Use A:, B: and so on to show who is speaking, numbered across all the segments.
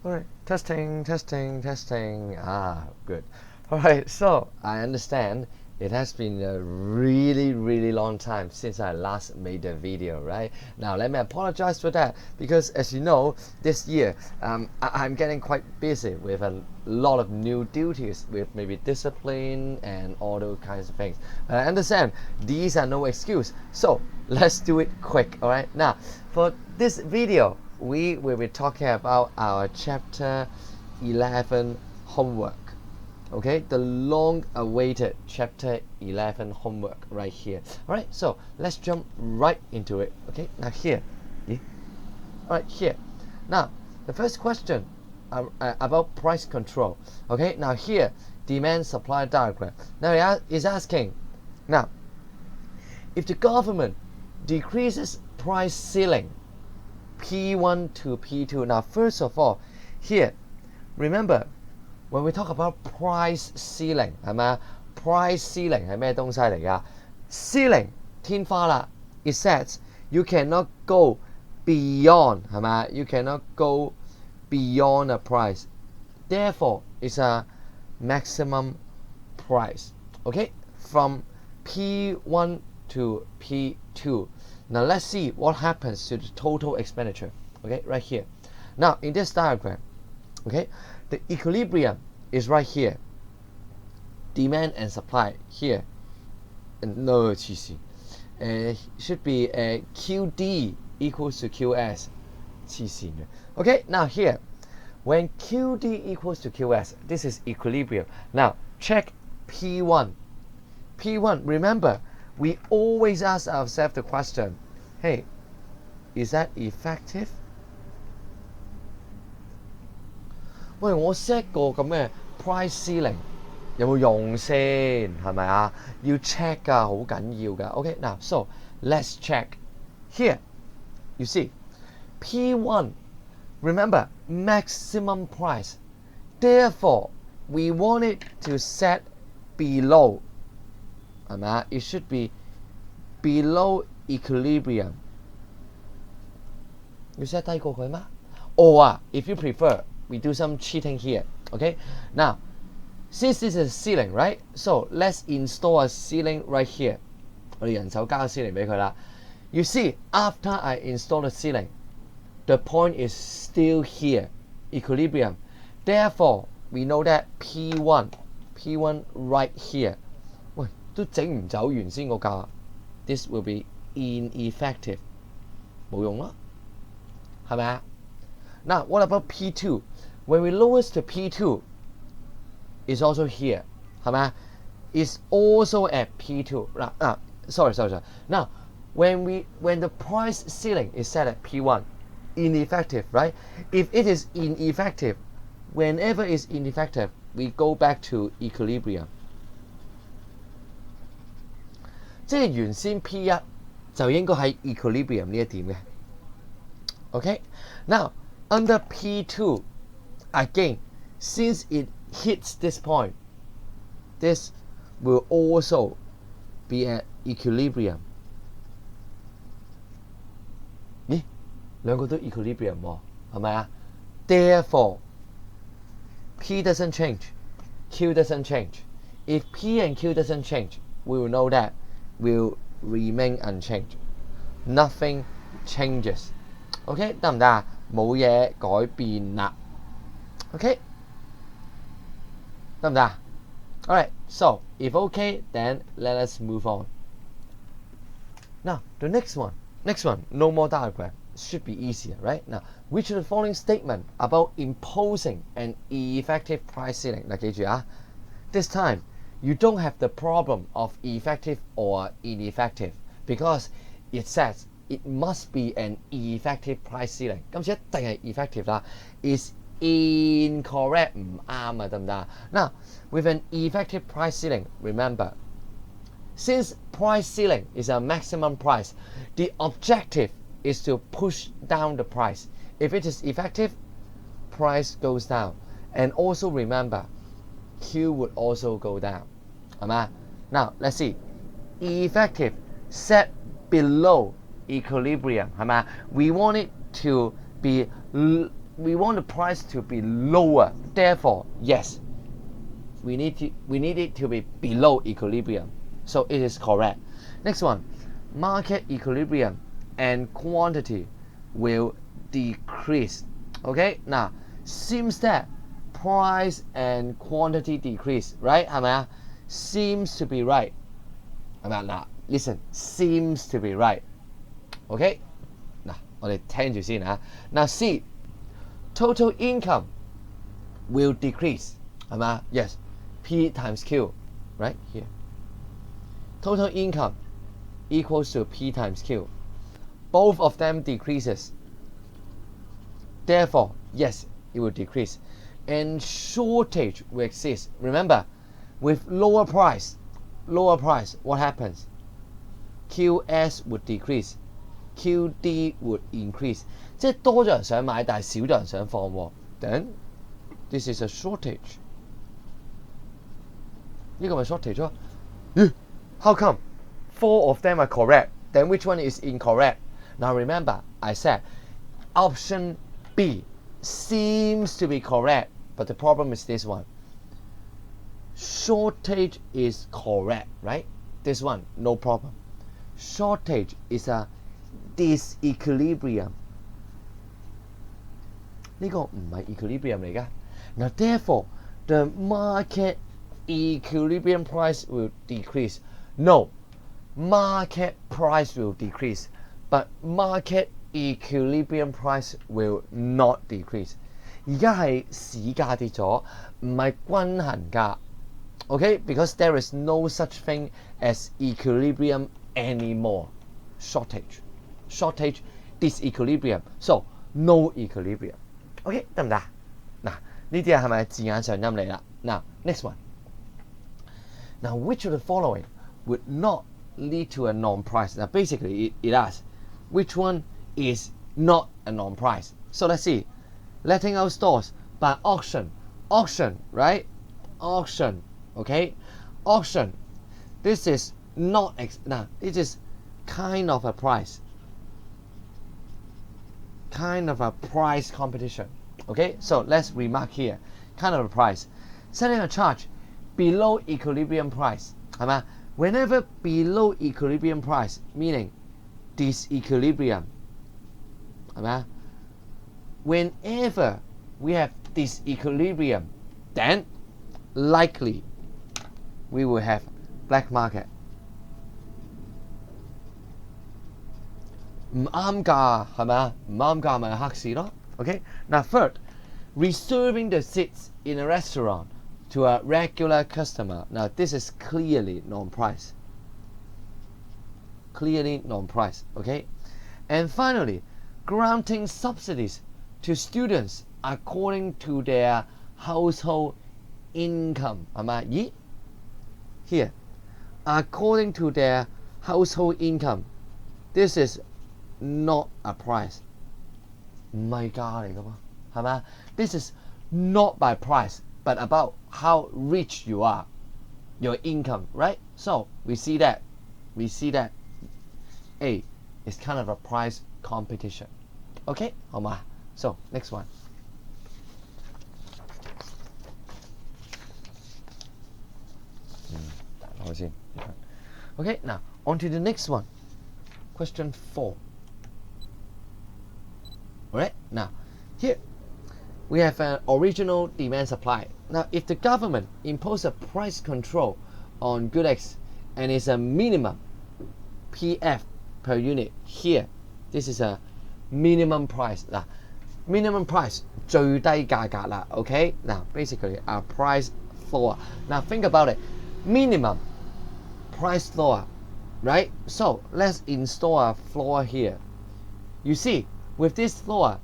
A: All right, testing. Good. All right, so I understand it has been a really long time since I last made a video, right? Now, let me apologize for that because, as you know, this year I'm getting quite busy with a lot of new duties with maybe discipline and all those kinds of things. I understand these are no excuse, so let's do it quick, all right? Now, for this video, we will be talking about our chapter 11 homework. Okay, the long awaited chapter 11 homework right here. All right, so let's jump right into it. Okay, now here. All right, here. Now, the first question about price control. Okay, now here, demand supply diagram. Now it's asking, now, if the government decreases price ceiling P1 to P2. Now, first of all, here, remember, when we talk about price ceiling, 係咪啊 ？Price ceiling 係咩東西嚟㗎 ？Ceiling 天花啦 ，it says you cannot go beyond 係咪啊 ？You cannot go beyond a price. Therefore, it's a maximum price. Okay, from P1 to P2. Now let's see what happens to the total expenditure. Okay, right here. Now in this diagram, okay, the equilibrium is right here. Demand and supply here. And no, should be QD equals to QS. Okay, now here, when QD equals to QS, this is equilibrium. Now check P1. P1, remember, we always ask ourselves the question, hey, is that effective? 喂，我 set 個咁嘅 price ceiling 有冇用先？係咪啊？要 check 㗎，好緊要㗎。Okay, now so let's check. Here, you see, P1, remember, maximum price. Therefore, we want it to set below. 係咪啊？ It should be below equilibrium. 要 set 低過佢嗎？ Or if you prefer, we do some cheating here. Okay? Now, since this is a ceiling, right? So let's install a ceiling right here. 我哋人手加個 ceiling 俾佢啦。You see, after I install the ceiling, the point is still here, equilibrium. Therefore, we know that P1 right here. 喂，都整唔走原先個價。This will be ineffective. 冇用咯，係咪啊？ Now, what about P2? When we lower to P2, it's also here. 係咪啊？ It's also at P2. Sorry. Now, when the price ceiling is set at P1, ineffective, right? If it is ineffective, whenever it's ineffective, we go back to equilibrium. 即係原先 P1 就應該喺 equilibrium 呢一點嘅。Okay? Now, under P2, again, since it hits this point, this will also be at equilibrium. 咦？兩個都 equilibrium 喎，係咪啊？ Therefore, P doesn't change, Q doesn't change. If P and Q doesn't change, we will know that will remain unchanged. Nothing changes. OK， 得唔得啊？冇嘢改變啦。OK， 得唔得啊？ Alright, so if OK, then let us move on. Now, the next one, no more diagram. Should be easier, right? Now, which of the following statement about imposing an effective price ceiling? 嗱，記住啊 ，this time you don't have the problem of effective or ineffective because it says it must be an effective price ceiling. 今次一定係 effective 啦 ，is incorrect 唔啱啊，得唔得？ Now, with an effective price ceiling, remember, since price ceiling is a maximum price, the objective is to push down the price. If it is effective, price goes down. And also remember, Q would also go down. 係咪？ Now, let's see. Effective set below equilibrium. 係咪？ We want it to be we want the price to be lower. Therefore, yes, we need it to be below equilibrium. So it is correct. Next one, market equilibrium and quantity will decrease. Okay, now seems that price and quantity decrease, right? 係咪啊 ？Seems to be right. 係咪啊？嗱 ，listen, seems to be right. OK， 嗱，我哋聽住先啊。嗱 C, total income will decrease. 係咪啊 ？Yes, P times Q, right here. Total income equals to P times Q. Both of them decreases. Therefore, yes, it will decrease. And shortage will exist. Remember, with lower price, what happens? QS would decrease. QD would increase. 即係多咗人想買，但係少咗人想放喎。Then this is a shortage. 呢個咪 shortage 咯。How come? 4 of them are correct. Then which one is incorrect? Now remember, I said option B seems to be correct, but the problem is this one. Shortage is correct, right? This one, no problem. Shortage is a disequilibrium. 呢個唔係 equilibrium 嚟㗎。Now therefore, the market equilibrium price will decrease. No, market price will decrease, but market equilibrium price will not decrease. 而家係市價跌咗，唔係均衡價。Okay, because there is no such thing as equilibrium anymore. Shortage, disequilibrium. So no equilibrium. Okay, 得唔得？嗱，呢啲係咪字眼上音嚟啦？嗱 ，next one. Now, which of the following would not lead to a non-price? Now, basically, it asks, which one is not a non-price? So let's see. Letting out stores by auction, right? Auction, okay? Auction. This is not now. It is kind of a price. Kind of a price competition. Okay, so let's remark here. Kind of a price. Setting a charge below equilibrium price. 係咪？ Whenever below equilibrium price, meaning disequilibrium. 係咪？ Whenever we have disequilibrium, then likely we will have black market. 唔啱價係咪啊？唔啱價咪黑市咯。Okay. Now third, reserving the seats in a restaurant to a regular customer. Now this is clearly non-price. Clearly non-price. Okay. And finally, granting subsidies to students according to their household income. 係咪？咦 Here, according to their household income, this is not a price. 唔係價嚟㗎嘛，係咪？ This is not by price, but about how rich you are, your income, right? So we see that A is kind of a price competition. Okay, 好嘛？ So next one. Okay, now on to the next one. Question 4. Alright, now here we have an original demand supply. Now if the government imposes a price control on good X and it's a minimum PF per unit, here this is a minimum price. Now minimum price 最低價格啦 okay? Now basically our price floor. Now think about it. Minimum price floor, right? So let's install a floor here. You see, with this floor,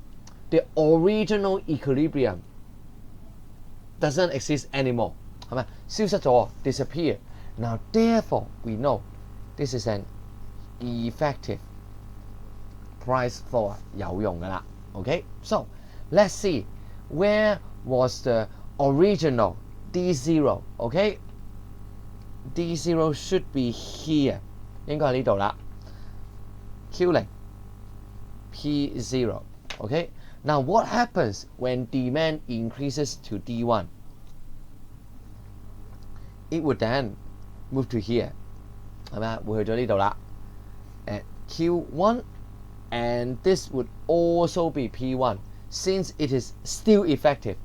A: the original equilibrium doesn't exist anymore. 係咪？消失咗 disappear. Now therefore we know this is an effective price floor 有用㗎啦 Okay? So let's see where was the original D0. Okay? D0 should be here. 應該喺呢度啦。Q0 P0. Okay? Now what happens when demand increases to D1? It would then move to here 係咪啊？會去咗呢度啦 at Q1 and this would also be P1 since it is still effective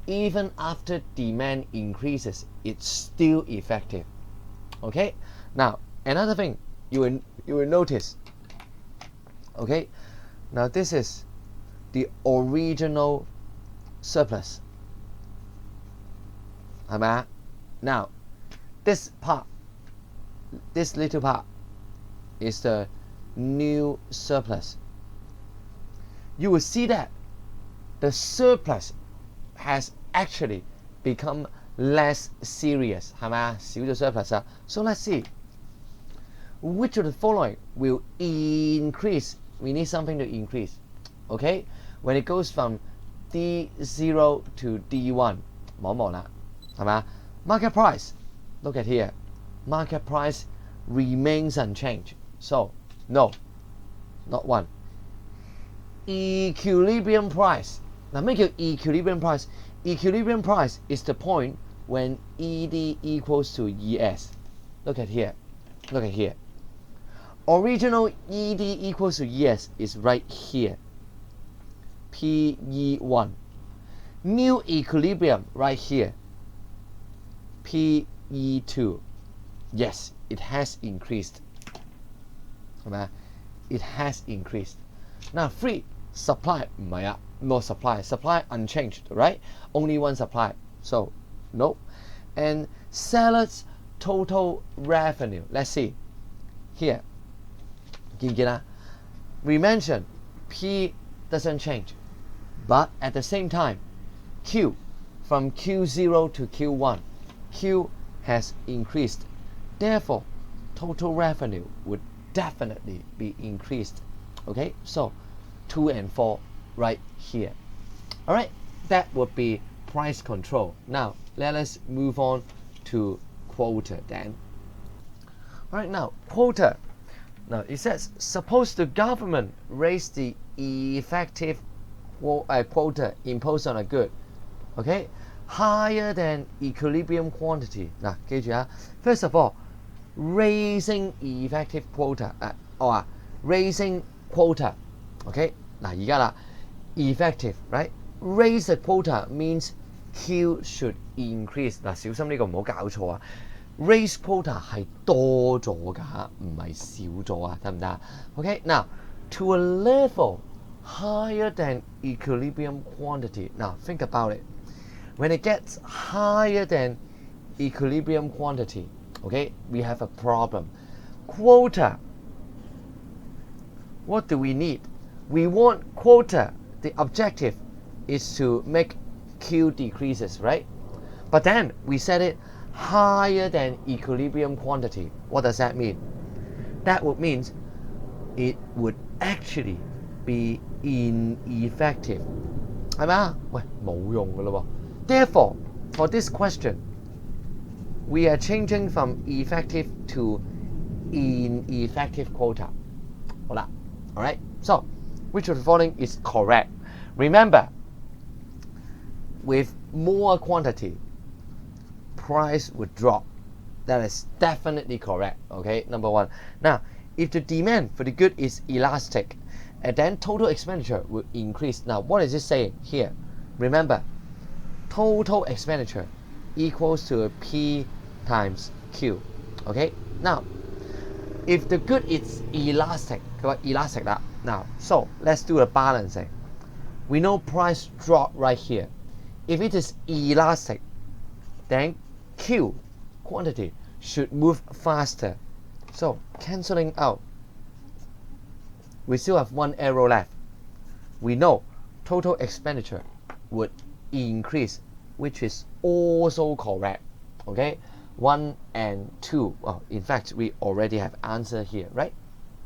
A: even after demand increases it's still effective. Okay, now another thing you will notice, okay, now this is the original surplus 係咪啊？ Now this part, this little part is the new surplus. You will see that the surplus has actually become less serious 係咪啊？少咗 surplus 啊 So let's see which of the following will increase. We need something to increase. Okay, when it goes from D0 to D1 望一望啦係咪啊？ Market price, look at here, market price remains unchanged. So no, not one. Equilibrium price. Now make your equilibrium price. Equilibrium price is the point when ED equals to ES. Look at here. Look at here. Original ED equals to ES is right here. PE1. New equilibrium right here. PE2. Yes, it has increased. It has increased. Now free supply no supply. Supply unchanged, right? Only one supply. So no. And seller's total revenue. Let's see. Here. We mentioned P doesn't change. But at the same time, Q from Q0 to Q1, Q has increased. Therefore, total revenue would definitely be increased. Okay, so 2 and 4 right here. All right, that would be price control. Now, let us move on to quota then. All right, now, quota. Now, it says, suppose the government raised the effective quota imposed on a good, okay, higher than equilibrium quantity. Now, 記住啊 first of all, raising effective quota, or raising quota, okay, 嗱而家啦 effective, right? Raise the quota means Q should increase. 嗱，小心呢個唔好搞錯啊 raise quota 係多咗㗎，唔係少咗啊，得唔得 ？Okay, now to a level higher than equilibrium quantity. Now think about it. When it gets higher than equilibrium quantity, okay, we have a problem. Quota. What do we need? We want quota. The objective is to make Q decreases, right? But then we set it higher than equilibrium quantity. What does that mean? That would mean it would actually be ineffective. 係咪啊？喂，冇用㗎咯喎。Therefore, for this question, we are changing from effective to ineffective quota. 好啦 alright, so which of the following is correct? Remember, with more quantity, price would drop. That is definitely correct. Okay, number one. Now, if the demand for the good is elastic, and then total expenditure will increase. Now, what is it saying here? Remember, total expenditure equals to P times Q. Okay, now, if the good is elastic, elastic that. Now, so let's do a balancing. We know price drop right here. If it is elastic, then Q quantity should move faster. So cancelling out, we still have one arrow left. We know total expenditure would increase, which is also correct. Okay, 1 and 2. Well, in fact, we already have answer here, right?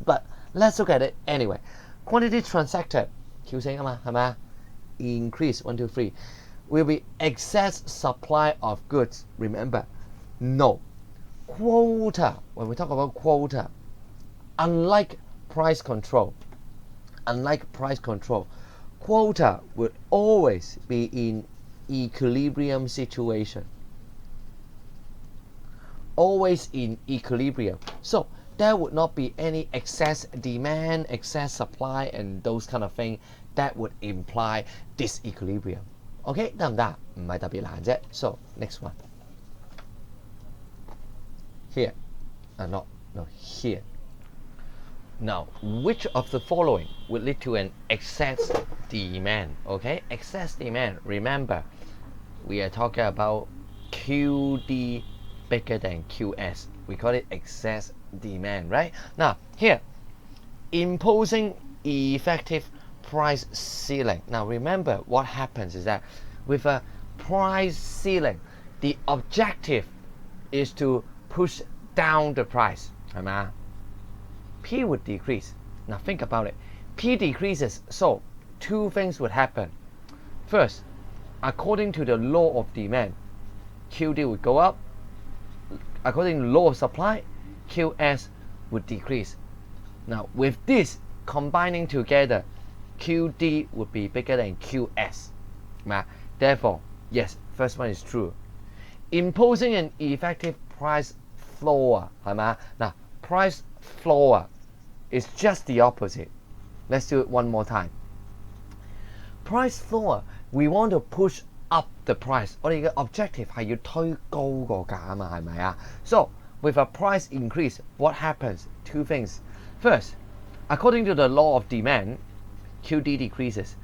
A: But let's look at it anyway. Quantity transacted, Q 升啊嘛，係咪啊？ Increase 1, 2, 3. Will be excess supply of goods. Remember, no. Quota, when we talk about quota, unlike price control, quota would always be in equilibrium situation. Always in equilibrium. So there would not be any excess demand, excess supply, and those kind of things that would imply disequilibrium. Okay, 得唔得？唔係特別難啫。So next one. Here. No, here. Now, which of the following would lead to an excess demand? Okay, excess demand. Remember, we are talking about QD bigger than QS. We call it excess demand, right? Now, here, imposing effective price ceiling. Now, remember what happens is that with a price ceiling, the objective is to push down the price. 係咪啊？ P would decrease. Now think about it. P decreases, so two things would happen. First, according to the law of demand, QD would go up. According to the law of supply, QS would decrease. Now with this combining together, QD would be bigger than QS. Therefore, yes, first one is true. Imposing an effective price floor, 係咪啊？ Now, price floor is just the opposite. Let's do it one more time. Price floor, we want to push up the price. 我哋嘅 objective 係要推高個價啊嘛，係咪啊？ So, with a price increase, what happens? Two things. First, according to the law of demand, QD decreases.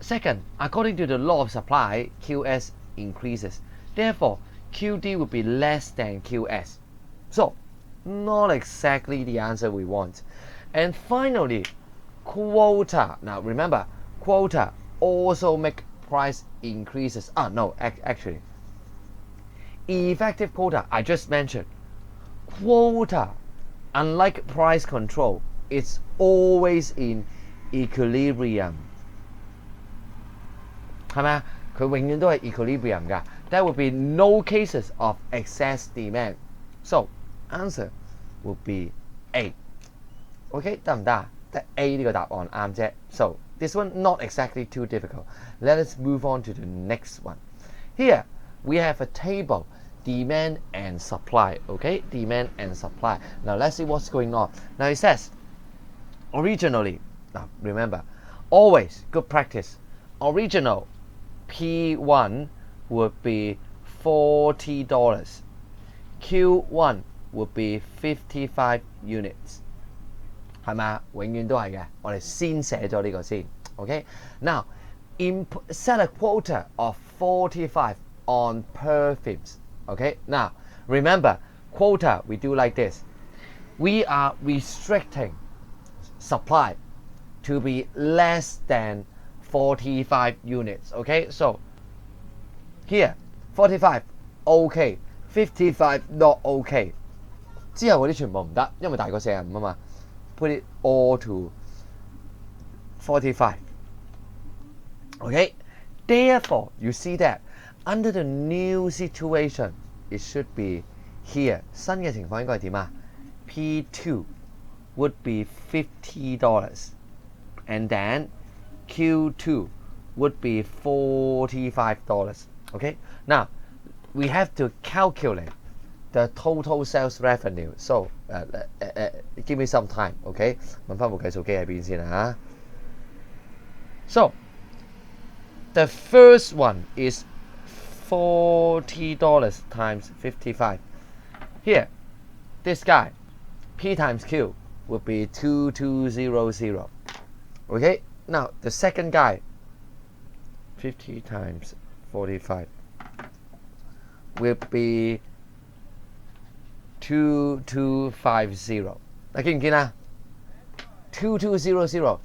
A: Second, according to the law of supply, QS increases. Therefore, QD would be less than QS. So, not exactly the answer we want. And finally, quota. Now remember, quota also make price increases. No, actually, effective quota, I just mentioned. Quota, unlike price control, it's always in equilibrium. 係咪啊？佢永遠都係 equilibrium 㗎。There will be no cases of excess demand. So, answer would be A. Okay, 得唔得啊？得 A 呢個答案啱啫。So, this one not exactly too difficult. Let us move on to the next one. Here, we have a table, demand and supply. Okay, demand and supply. Now, let's see what's going on. Now, it says, originally, now remember, always good practice. Original P1 would be $40. Q1 would be 55 units. 係咪啊？永遠都係嘅。我哋先寫咗呢個先。Okay? Now, set a quota of 45 on perfumes. Okay? Now, remember, quota, we do like this. We are restricting supply to be less than 45 units. Okay? So, here, 45, okay. 55 not okay. 之後嗰啲全部唔得，因為大過45啊嘛。Put it all to 45. Okay? Therefore, you see that under the new situation, it should be here. 新嘅情況應該係點啊？ P2 would be $50. And then Q2 would be $45. Okay? Now, we have to calculate the total sales revenue. So, give me some time, okay? 問翻部計數機喺邊先啊？ So, the first one is $40 times 55. Here, this guy, P times Q, would be 2200. Okay? Now, the second guy, 50 times 45, will be 2250. 嗱，見唔見啊？ 2200,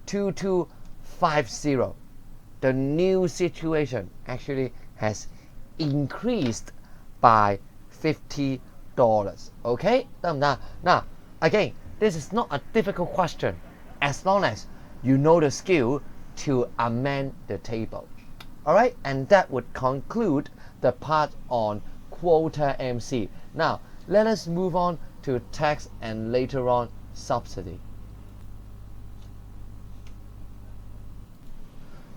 A: 2250. The new situation actually has increased by $50. Okay? 得唔得？ Now, again, this is not a difficult question as long as you know the skill to amend the table. Alright? And that would conclude the part on quota MC. Now, let us move on to tax and later on subsidy.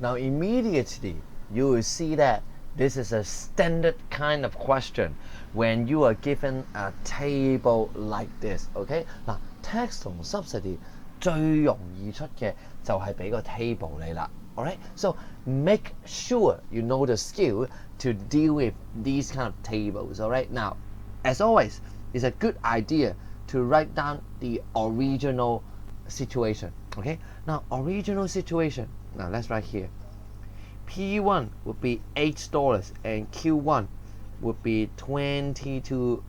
A: Now immediately you will see that this is a standard kind of question when you are given a table like this. OK 嗱 tax 同 subsidy 最容易出嘅就係俾個 table 你啦。Alright, so make sure you know the skill to deal with these kind of tables. Alright, now as always, it's a good idea to write down the original situation. Okay, now original situation. Now let's write here. P1 would be $8 and Q1 would be 22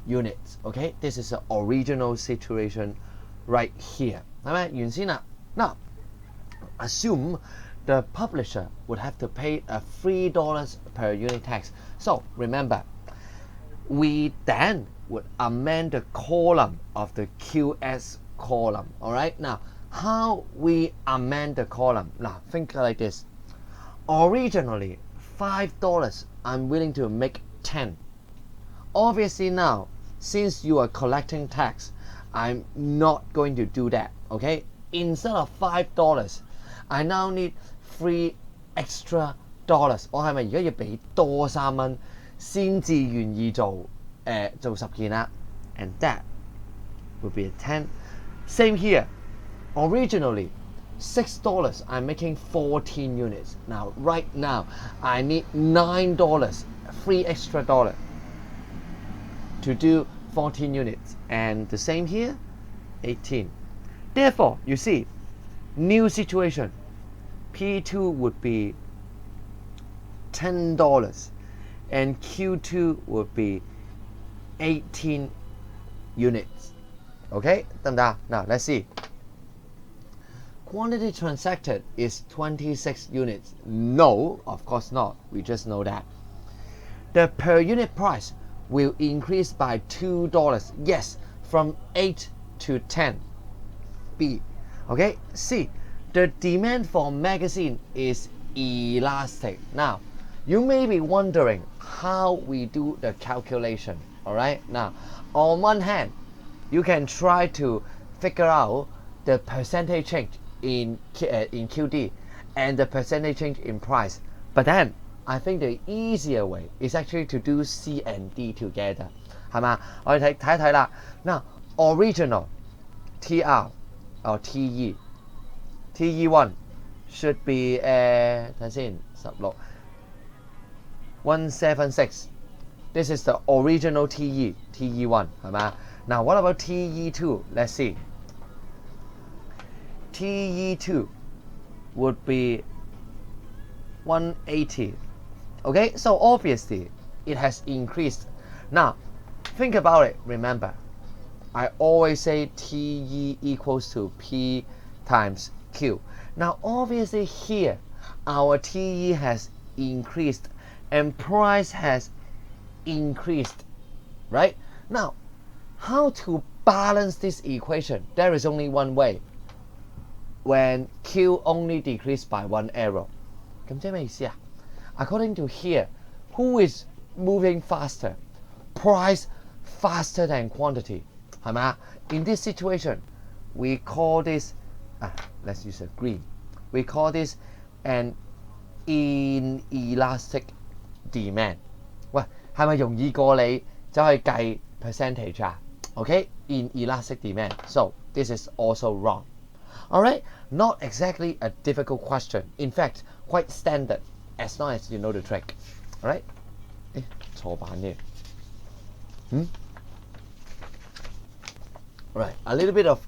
A: units. Okay, this is the original situation right here. 係咪原先啦？ Now assume the publisher would have to pay a $3 per unit tax. So remember, we then would amend the column of the QS column. Alright, now how we amend the column? Now think like this. Originally $5, I'm willing to make 10. Obviously now, since you are collecting tax, I'm not going to do that. Okay, instead of $5, I now need $3 extra。我係咪而家要俾多3蚊先至願意做10件啦 ？And that would be a 10. Same here. Originally $6, I'm making 14 units. Now right now I need $9, $3 extra to do 14 units. And the same here, 18. Therefore, you see, new situation. P2 would be $10 and Q2 would be 18 units. Okay, now let's see. Quantity transacted is 26 units. No, of course not. We just know that. The per unit price will increase by $2. Yes, from 8 to 10. B. Okay, C. The demand for magazine is elastic. Now, you may be wondering how we do the calculation. Alright, now, on one hand, you can try to figure out the percentage change in QD and the percentage change in price. But then, I think the easier way is actually to do C and D together. 係嘛？我哋睇一睇啦。Now, original TR or TE TE1 should be 睇先16 176. This is the original TE1 係嘛？ Now what about TE2? Let's see. TE2 would be 180. Okay, so obviously it has increased. Now think about it. Remember, I always say TE equals to P times Q. Now obviously here our TE has increased and price has increased, right? Now how to balance this equation? There is only one way. When Q only decreased by 1 arrow. 咁即係咩意思啊？ According to here, who is moving faster? Price faster than quantity. 係咪啊？ In this situation, we call this let's use a green. We call this an inelastic demand. 喂，係咪容易過你走去計 percentage 啊？ Okay, inelastic demand. So this is also wrong. Alright, not exactly a difficult question. In fact, quite standard as long as you know the trick. Alright? 錯版嘅。Alright, a little bit of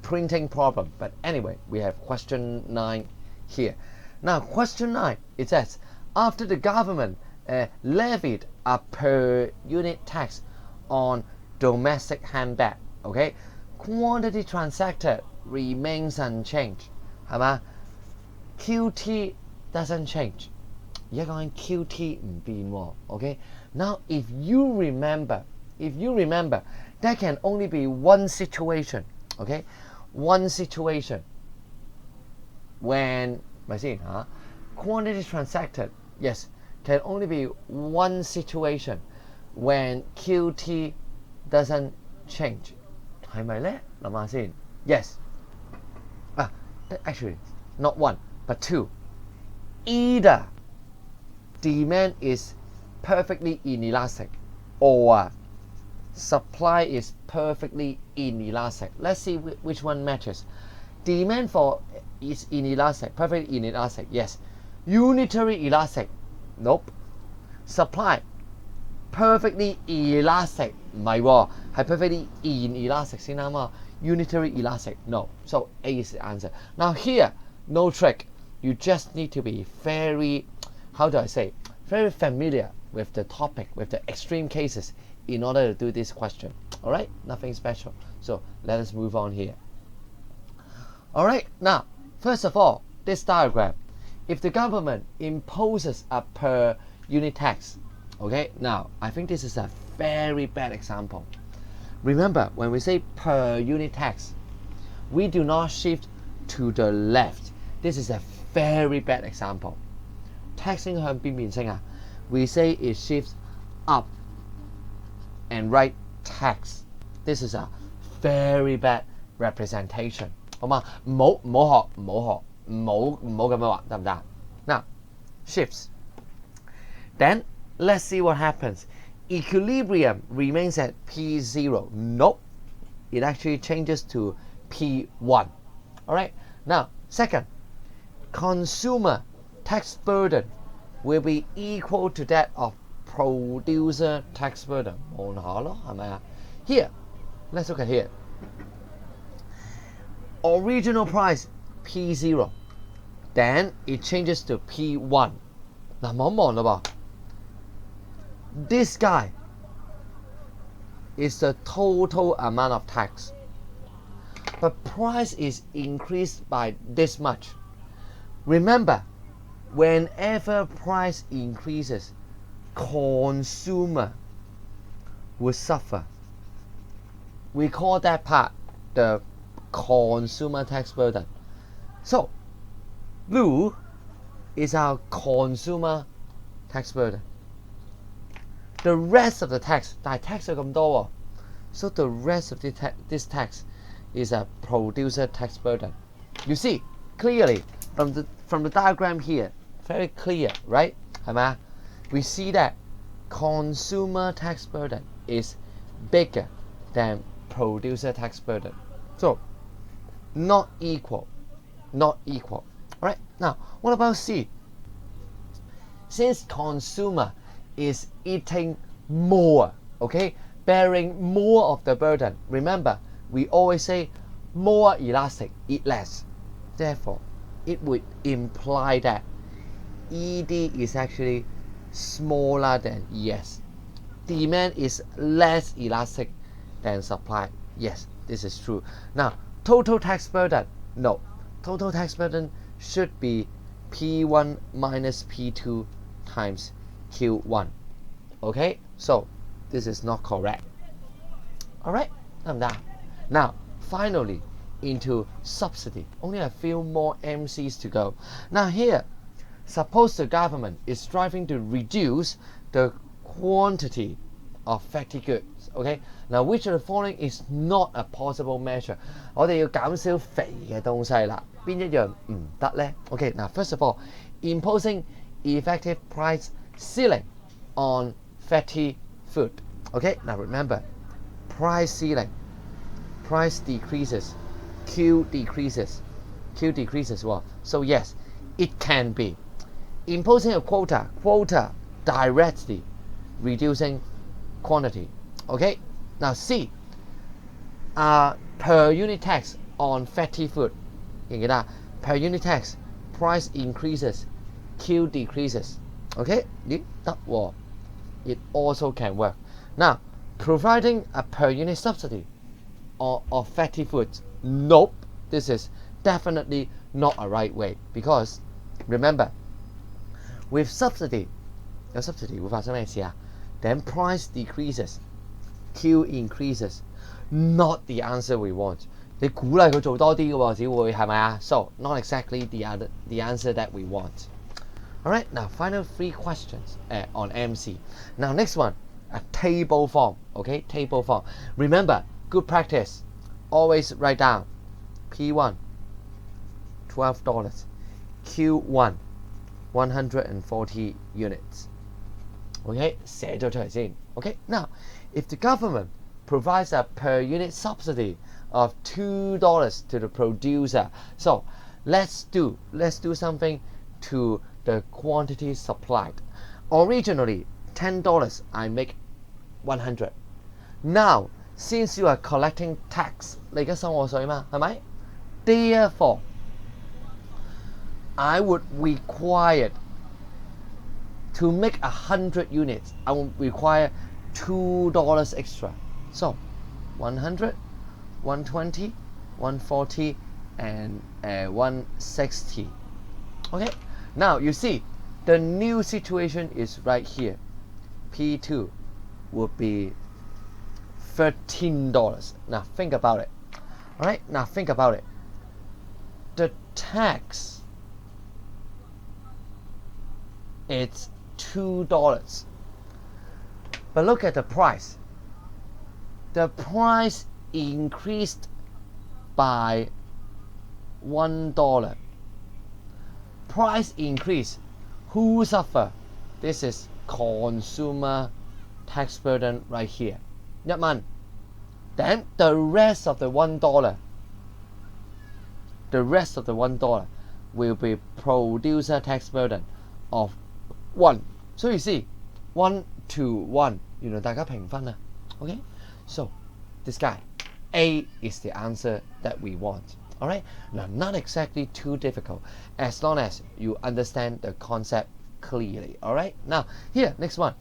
A: printing problem. But anyway, we have question 9 here. Now, question 9, it says, after the government levied a per unit tax on domestic handbag, okay, quantity transacted remains unchanged, 係嘛 ？QT doesn't change. 而家講緊 QT 唔變喎 ，OK？ Now if you remember, there can only be one situation, okay? One situation when 咪先嚇 quantity transacted, yes, can only be one situation when QT doesn't change. 係咪咧？諗下先 ，yes. Actually, not one, but two. either demand is perfectly inelastic or supply is perfectly inelastic. Let's see which one matches. Demand for is inelastic, perfectly inelastic, yes. Unitary elastic, nope. Supply perfectly elastic, 唔係喎，係 perfectly inelastic 先啱啊。Unitary elastic, no. So A is the answer. Now here, no trick. You just need to be very, how do I say, very familiar with the topic, with the extreme cases in order to do this question. All right, nothing special. So let us move on here. All right, now, first of all, this diagram. If the government imposes a per unit tax, okay, now I think this is a very bad example. Remember, when we say per unit tax, we do not shift to the left. This is a very bad example. Taxing 向邊邊升啊? We say it shifts up and right tax. This is a very bad representation. 好嘛？唔好學，唔好咁樣畫，得唔得？ Now, shifts. Then let's see what happens. Equilibrium remains at P0. Nope. It actually changes to P1. All right. Now, second, consumer tax burden will be equal to that of producer tax burden. Here, let's look at here. Original price P0. Then it changes to P1. Now, 望一望啦噃。This guy is the total amount of tax. But price is increased by this much. Remember, whenever price increases, consumer will suffer. We call that part the consumer tax burden. So, blue is our consumer tax burden. The rest of the tax, 但係 tax 有咁多喎， so the rest of this tax is a producer tax burden. You see clearly from the diagram here, very clear, right? 係咪啊? We see that consumer tax burden is bigger than producer tax burden. So, not equal. All right, now what about C? Since consumer is eating more, okay, bearing more of the burden. Remember, we always say more elastic, eat less. Therefore, it would imply that ED is actually smaller than ES. Demand is less elastic than supply. Yes, this is true. Now, total tax burden. No, total tax burden should be P1 minus P2 times Q1. Okay, so this is not correct. All right, I'm done. Now, finally, into subsidy. Only a few more MCs to go. Now here, suppose the government is striving to reduce the quantity of fatty goods. Okay, now which of the following is not a possible measure? 我哋要減少肥嘅東西啦，邊一樣唔得呢? Okay, now first of all, imposing effective price ceiling on fatty food. Okay, now remember, price ceiling, price decreases, Q decreases. Well, so yes, it can be. Imposing a quota directly reducing quantity. Okay, now C, per unit tax on fatty food. Per unit tax, price increases, Q decreases. Okay, it also can work. Now, providing a per unit subsidy of fatty foods. Nope, this is definitely not a right way, because remember, with subsidy 會發生咩事啊? Then price decreases, Q increases. Not the answer we want. 你鼓勵佢做多啲嘅喎，只會係咪啊? So not exactly the answer that we want. All right, now final 3 questions on MC. Now next one, a table form. Okay, table form. Remember, good practice. Always write down P1, $12, Q1, 140 units. Okay, 寫咗出嚟先。Okay, now if the government provides a per unit subsidy of $2 to the producer, so let's do something to the quantity supplied. Originally $10, I make 100. Now since you are collecting tax, 你而家收我稅嘛，係咪？ Therefore I would require to make 100 units. I would require $2 extra. So 100, 120, 140, and 160. Okay. Now you see the new situation is right here. P2 would be $13. Now think about it. All right. Now think about it. The tax, it's $2. But look at the price. The price increased by $1. Price increase. Who suffer? This is consumer tax burden right here. 1蚊. Then the rest of the $1, will be producer tax burden of 1. So you see, 1 to 1. 原來大家平分啊。Okay? So this guy, A is the answer that we want. Alright? Now, not exactly too difficult as long as you understand the concept clearly. Alright? Now, here, next one.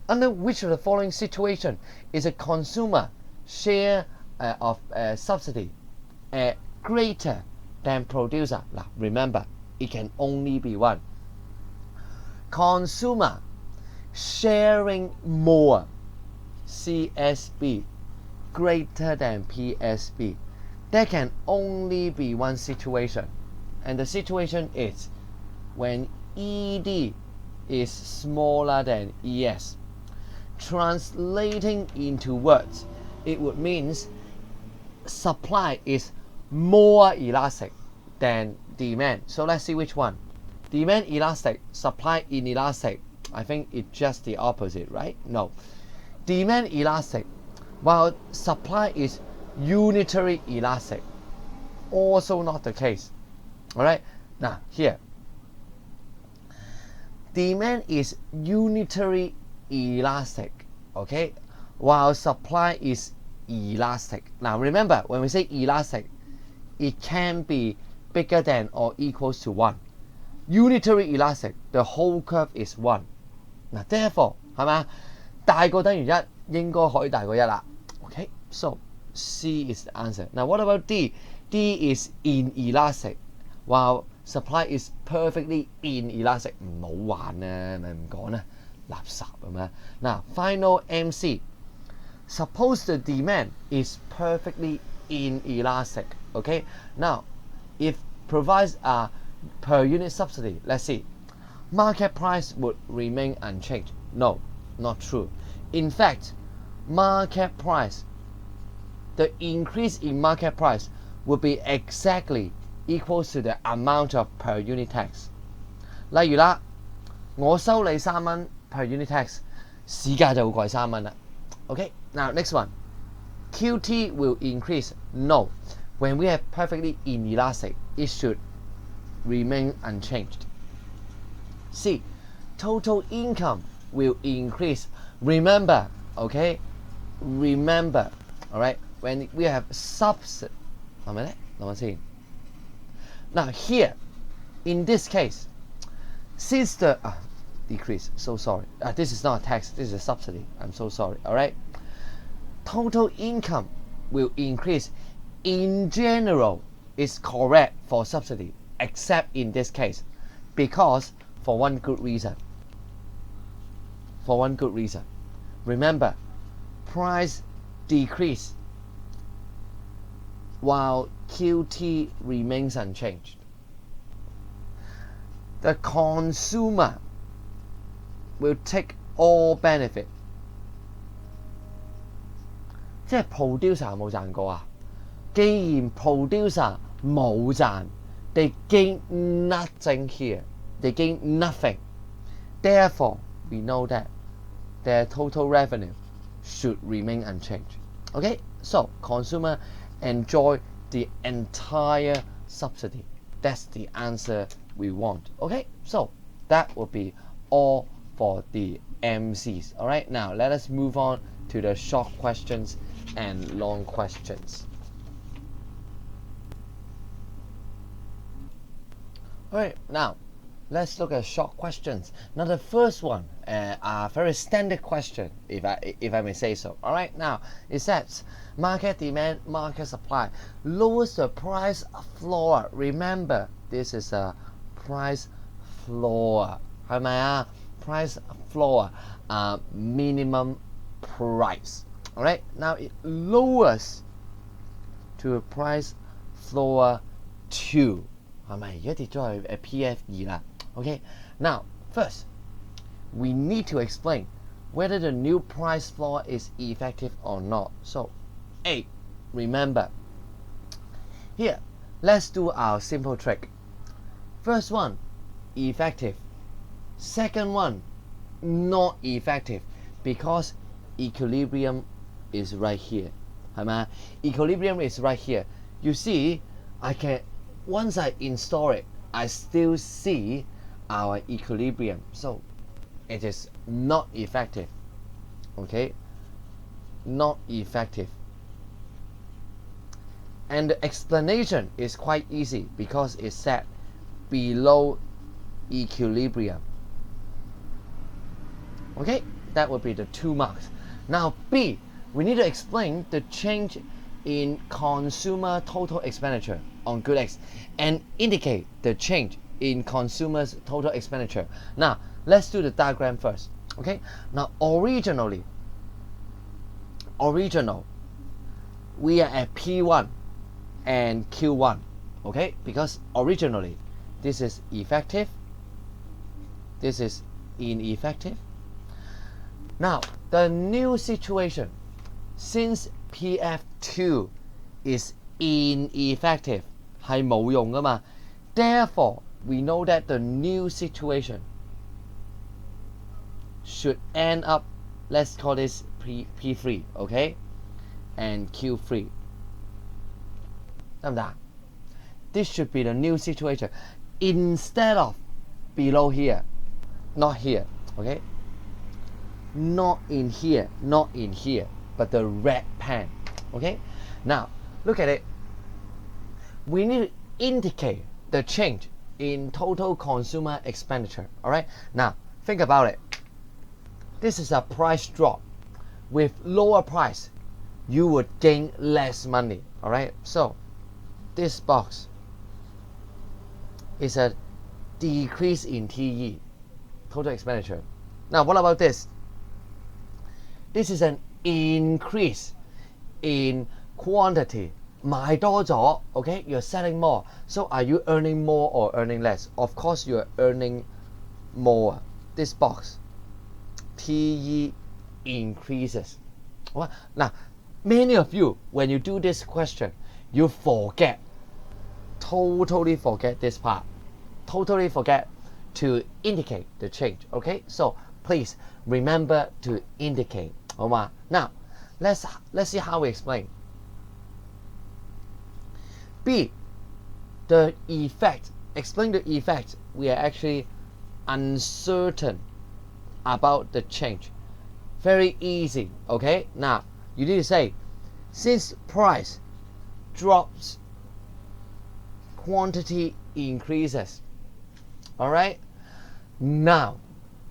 A: Under which of the following situation is a consumer share of subsidy greater than producer? Now, remember, it can only be one. Consumer sharing more, CSB, greater than PSB. There can only be one situation, and the situation is when ED is smaller than ES. Translating into words, it would mean supply is more elastic than demand. So let's see which one. Demand elastic, supply inelastic. I think it's just the opposite, right? No. Demand elastic, while supply is unitary elastic. Also not the case. Alright? Now here. Demand is unitary elastic, okay? While supply is elastic. Now remember, when we say elastic, it can be bigger than or equals to 1. Unitary elastic, the whole curve is 1. Now therefore, 係咪？大過等於1，應該可以大過1啦。Okay? So C is the answer. Now what about D? D is inelastic, while supply is perfectly inelastic. 唔好玩啊，咪唔講啦，垃圾咁樣。Now final MC. Suppose the demand is perfectly inelastic. Okay? Now, if provides a per unit subsidy, let's see. Market price would remain unchanged. No, not true. In fact, market price, the increase in market price would be exactly equals to the amount of per unit tax. 例如啦，我收你3蚊 per unit tax， 市價就會貴3蚊啦。Okay, now next one. QT will increase. No. When we have perfectly inelastic, it should remain unchanged. C. Total income will increase. Remember, okay? Remember, alright? When we have subsidy. Now here, in this case, since the decrease, so sorry. This is not a tax, this is a subsidy. I'm so sorry, alright? Total income will increase. In general, is correct for subsidy, except in this case, because for one good reason. For one good reason. Remember, price decrease while QT remains unchanged. The consumer will take all benefit. 即係 producer 冇賺過啊！既然 producer 冇賺 ，they gain nothing here. they gain nothing. Therefore, we know that their total revenue should remain unchanged. Okay, so consumer enjoy the entire subsidy. That's the answer we want. Okay, so that will be all for the MCs. All right, now let us move on to the short questions and long questions. All right, now let's look at short questions. Now the first one, a very standard question, if I may say so. All right, now it says market demand, market supply lowers the price floor. Remember, this is a price floor. 係咪啊 ？Price floor, minimum price. All right, now it lowers to a price floor 2. 係咪？而家跌咗去PF2啦。Okay, now first, we need to explain whether the new price floor is effective or not. So, A, remember. Here, let's do our simple trick. First one, effective. Second one, not effective, because equilibrium is right here. 係咪？ Equilibrium is right here. You see, once I install it, I still see our equilibrium. So it is not effective. Okay? Not effective. And the explanation is quite easy because it's set below equilibrium. Okay? That would be the 2 marks. Now B, we need to explain the change in consumer total expenditure on good X and indicate the change in consumers total expenditure. Now let's do the diagram first. Okay, now original we are at P1 and Q1. Okay, because originally this is effective, this is ineffective. Now the new situation, since PF2 is ineffective, 係冇用㗎嘛. Therefore, we know that the new situation should end up, let's call this P3, okay? And Q3. 得唔得? This should be the new situation. Instead of below here, not here, okay? Not in here, but the red pen, okay? Now, look at it. We need to indicate the change in total consumer expenditure. All right, now think about it. This is a price drop. With lower price, you would gain less money. All right, so this box is a decrease in TE, total expenditure. Now what about this? This is an increase in quantity. 買多咗, okay? You're selling more. So are you earning more or earning less? Of course you're earning more. This box, TE increases. Now, many of you, when you do this question, you totally forget this part. Totally forget to indicate the change, okay? So please remember to indicate. 好嗎? Now, let's see how we explain. B, the effect. Explain the effect. We are actually uncertain about the change. Very easy, okay? Now, you need to say, since price drops, quantity increases. Alright? Now,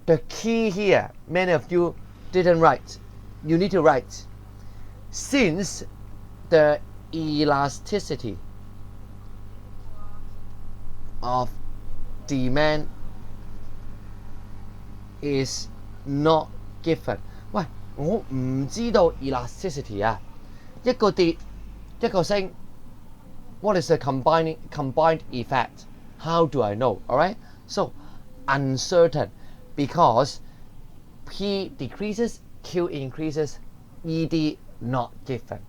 A: the key here, many of you didn't write. You need to write. Since the elasticity of demand is not given. 喂，我唔知道 elasticity 啊，一個跌，一個升。What is the combined effect? How do I know? All right. So uncertain because P decreases, Q increases, ED not given.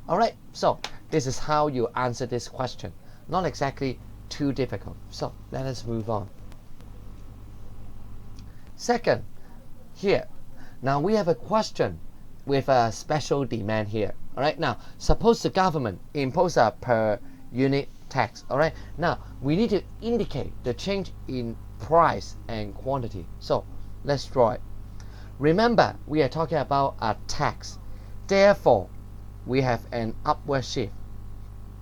A: All right. So this is how you answer this question. Not exactly too difficult. So let us move on. Second, here, now we have a question with a special demand here. All right, now suppose the government impose a per unit tax. All right, now we need to indicate the change in price and quantity. So let's draw it. Remember, we are talking about a tax. Therefore, we have an upward shift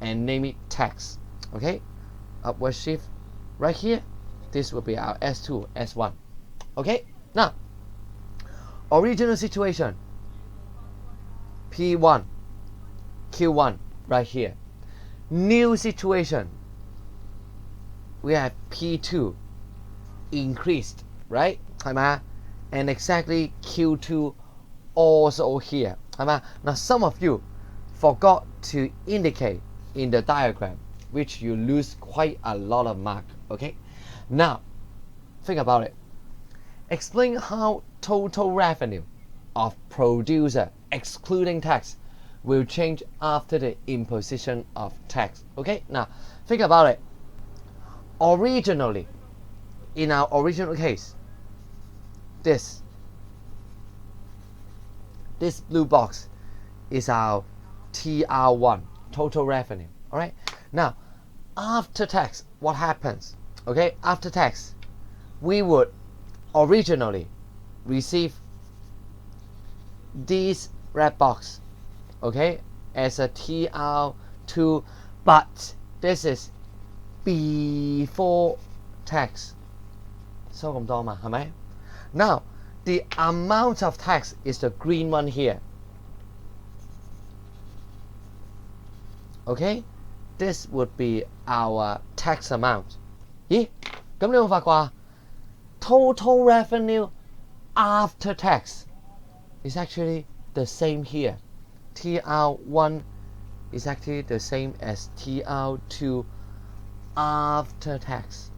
A: and name it tax. Okay, upward shift right here. This will be our S2, S1. Okay, now original situation P1, Q1 right here. New situation, we have P2 increased, right? 係咪啊? And exactly Q2 also here. 係咪啊? Now some of you forgot to indicate in the diagram, which you lose quite a lot of mark. Okay, now think about it. Explain how total revenue of producer excluding tax will change after the imposition of tax. Okay, now think about it. Originally, in our original case, this blue box is our TR1, total revenue. All right, now after tax, what happens? Okay, after tax, we would originally receive this red box, okay, as a TR2, but this is before tax. 收咁多嘛，係咪? Now the amount of tax is the green one here. Okay, this would be our tax amount. 咦，咁你有冇發覺啊? Total revenue after tax is actually the same here. TR1 is actually the same as TR2 after tax.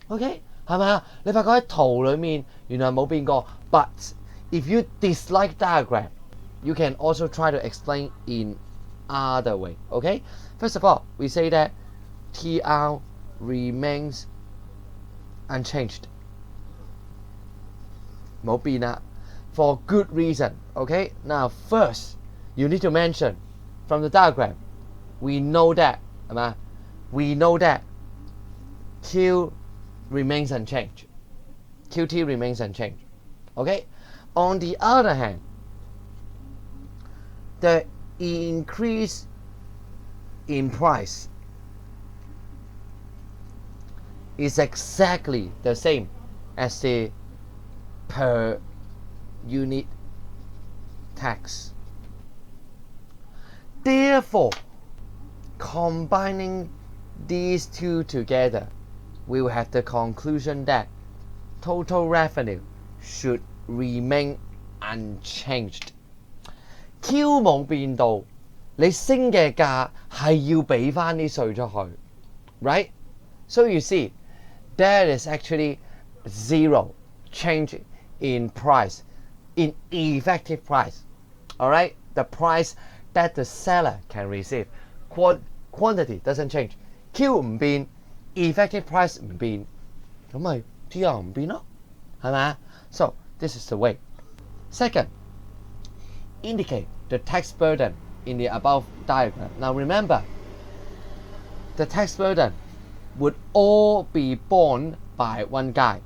A: Okay, 係咪啊？你發覺喺圖裏面原來冇變過。But if you dislike diagram, you can also try to explain in other way. Okay, first of all, we say that TR remains unchanged. 冇變啦 for good reason. Okay, now first you need to mention from the diagram, we know that 係咪 we know that Q remains unchanged. QT remains unchanged. Okay, on the other hand, the increase in price is exactly the same as the per unit tax. Therefore, combining these two together, we will have the conclusion that total revenue should remain unchanged. Q 冇變到，你升嘅價係要俾翻啲稅出去 right? So you see, there is actually zero change in price, in effective price. All right, the price that the seller can receive. Quantity doesn't change. Q 唔變 effective price 唔變，咁咪 TR 唔變咯，係咪啊? So this is the way. Second, indicate the tax burden in the above diagram. Now remember, the tax burden would all be borne by one guy,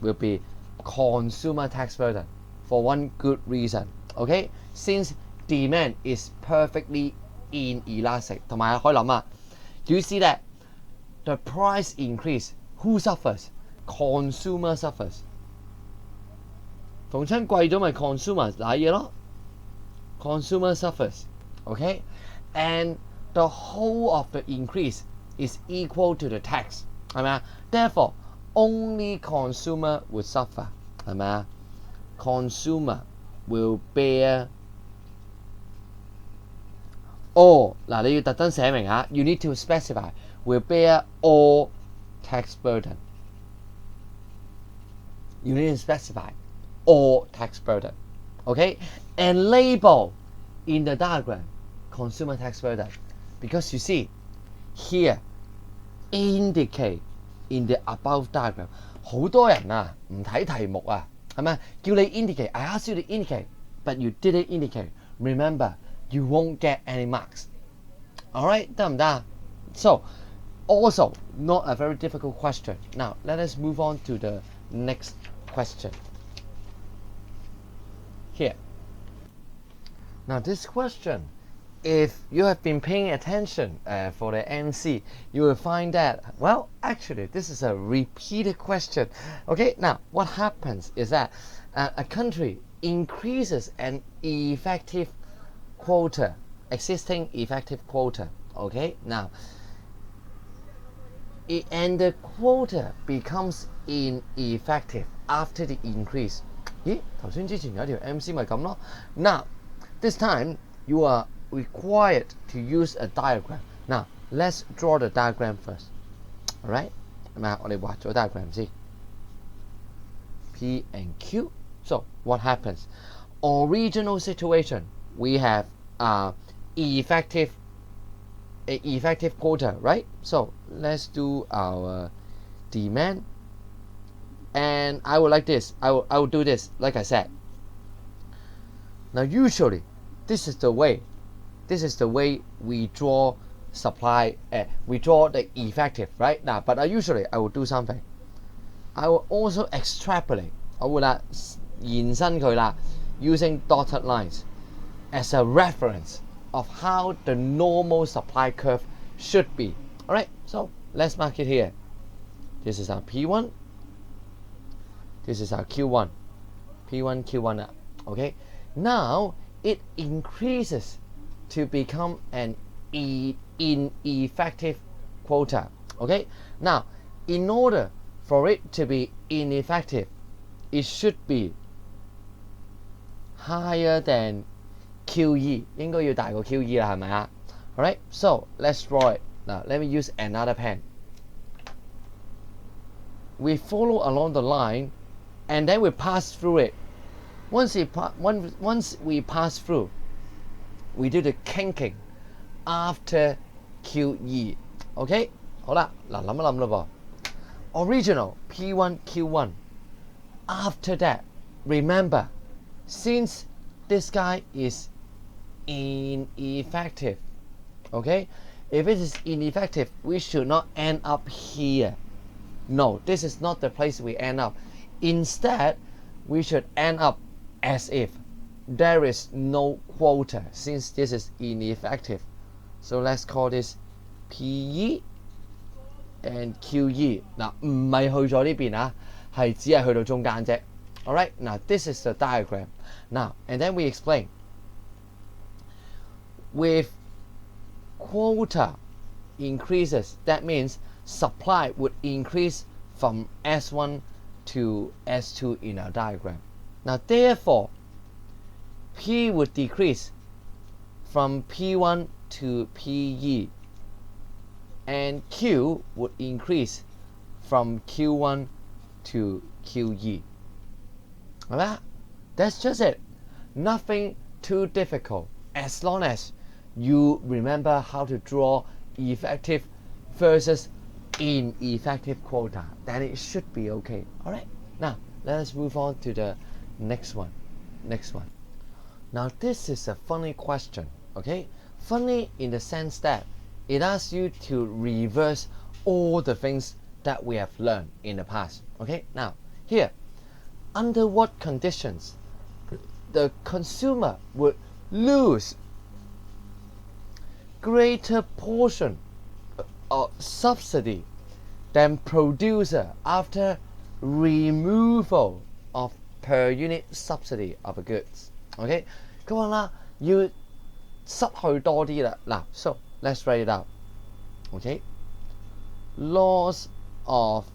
A: will be consumer tax burden for one good reason. Okay, since demand is perfectly inelastic. 同埋可以諗啊 do you see that the price increase, who suffers? Consumer suffers. 逢親貴咗咪 consumer 瀨嘢咯 consumer suffers. Okay, and the whole of the increase is equal to the tax. 係咪啊? Therefore, only consumer would suffer. 係咪啊? Consumer will bear all. 嗱，你要特登寫明啊 you need to specify will bear all tax burden. You need to specify all tax burden. Okay, and label in the diagram consumer tax burden, because you see here indicate in the above diagram。好多人啊唔睇題目啊，係咪？叫你 indicate，I ask you to indicate，but you didn't indicate. Remember, you won't get any marks. Alright， 得唔得？ So also not a very difficult question. Now let us move on to the next question. Here. Now this question, if you have been paying attention for the MC, you will find that, well, actually this is a repeated question. Okay, now what happens is that a country increases an effective quota, existing effective quota. Okay, now and the quota becomes ineffective after the increase. 咦，頭先之前有一條 MC 咪咁咯。Now this time you are required to use a diagram. Now let's draw the diagram first. Alright， 係咪啊？我哋畫咗 diagram 先。P and Q. So what happens? Original situation, we have effective quota, right? So let's do our demand, and I would like this. I will do this like I said. Now usually this is the way we draw supply. We draw the effective, right? Now, but usually I will do something. I will also extrapolate. 我會啦延伸佢啦 using dotted lines as a reference of how the normal supply curve should be. Alright, so let's mark it here. This is our P1. This is our Q1. P1, Q1 okay? Now it increases to become an ineffective quota. Okay? Now, in order for it to be ineffective, it should be higher than QE. 應該要大過 QE 啦，係咪啊？ Alright, so let's draw it. Now let me use another pen. We follow along the line, and then we pass through it. Once we pass through, we do the kinking after QE. Okay? 好啦，嗱諗一諗啦噃。Original P1 Q1. After that, remember, since this guy is ineffective, okay? If it is ineffective, we should not end up here. No, this is not the place we end up. Instead, we should end up as if there is no quota, since this is ineffective. So let's call this PE and QE. 嗱，唔係去咗呢邊啊，係只係去到中間啫。Alright, now this is the diagram. Now, and then we explain. With quota increases, that means supply would increase from S1 to S2 in our diagram. Now, therefore, P would decrease from P1 to PE, and Q would increase from Q1 to QE. Alright, that's just it. Nothing too difficult, as long as you remember how to draw effective versus ineffective quota, then it should be okay. Alright, now let us move on to the next one. Now this is a funny question, okay? Funny in the sense that it asks you to reverse all the things that we have learned in the past. Okay, now here, under what conditions the consumer would lose greater portion of subsidy than producer after removal of per unit subsidy of the goods. Okay, 佢話啦，要失去多啲啦。嗱 ，so let's write it out. Okay, loss of